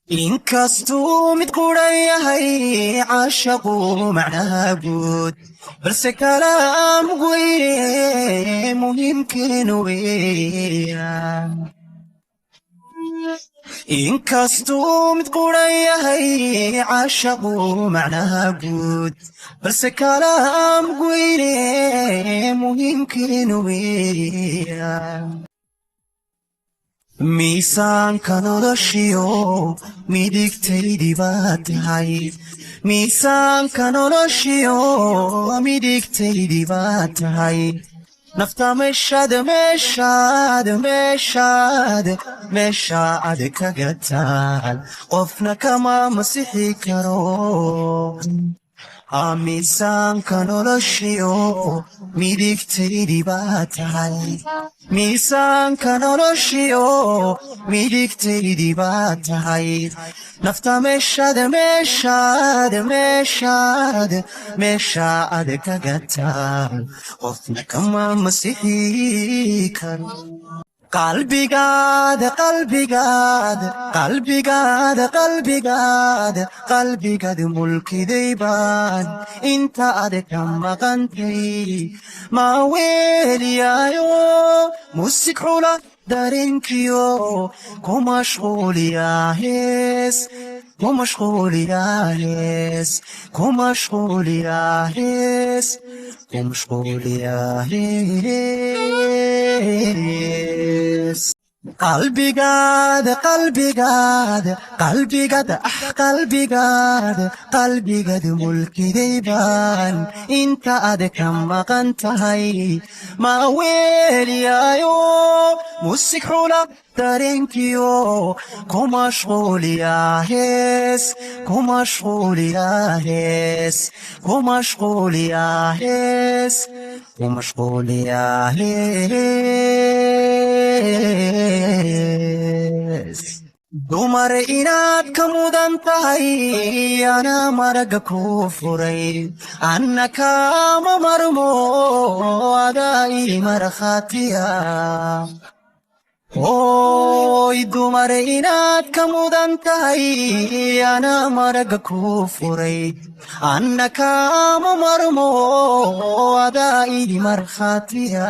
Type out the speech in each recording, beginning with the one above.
inkastuu mid quran yahay caashaqu macnaha guud balse kalaam weye muhiimkeenu weeyaan inkastuu mid quran yahay caashaqu macnaha guud balse kalaam weye muhiimkeenu weeyaan miisaanka noloshiyo midigtaydii baad tahay miisaanka noloshiyo midigtaydii baad tahay nafta meeshaad kaga taal qofna kama masixi karo miisaanka noloshiyo midigtaydii baad tahay miisaanka noloshiyo midigtaydii baad tahay nafta meeshaad kaga taal qofna kama masixi karo qalbigaad mulkiday baan inta aad ka maqantay maa weeliyaayo musig xula dareenkiyo ku mashquuliyaa hees qalbigaad mulkiday baan inta aad ka maqan tahay maa weeliyaayo musig xula dareenkiyo ku mashquuliyaa hees dumar inaad ka mudan tahay anaa maraga ku furay anna kama marmo adaa ii markhaatiya oy dumar inaad ka mudan tahay anaa maraga ku furay anna kama marmo adaa ii markhaatiya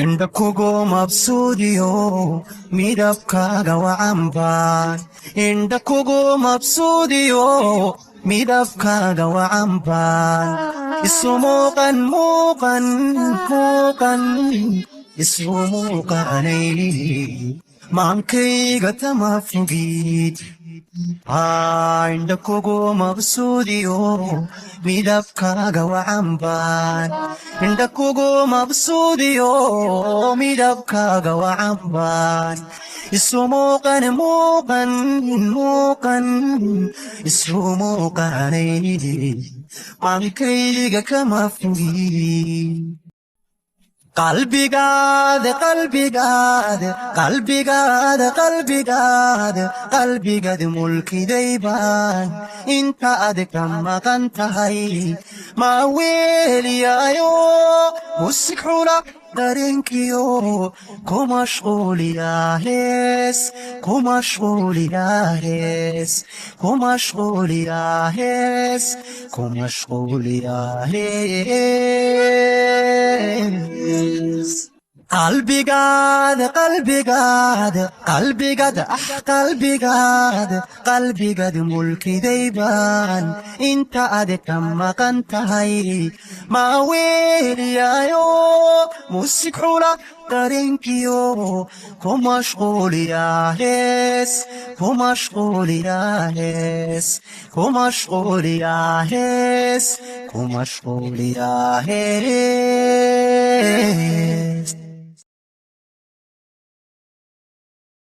indha kugu mabsuudiyo midabkaaga wacanbaan indha kugu mabsuudiyo midabkaaga wacanbaan isu muuqanay maankayga tama fogid indha kugu mabsuudiyo midabkaaga wacanbaan indha kugu mabsuudiyo midabkaaga wacanbaan isu muuqanay maankayga kama fogid qalbigaad mulkiday baan inta aad ka maqan tahay maa weeliyaayo musig xula dareenkiyo ku mashquuliyaa hees qalbigaad mulkiday baan inta aad ka maqan tahay maa weeliyaayo musig xula dareenkiyo ku mashquuliyaa hees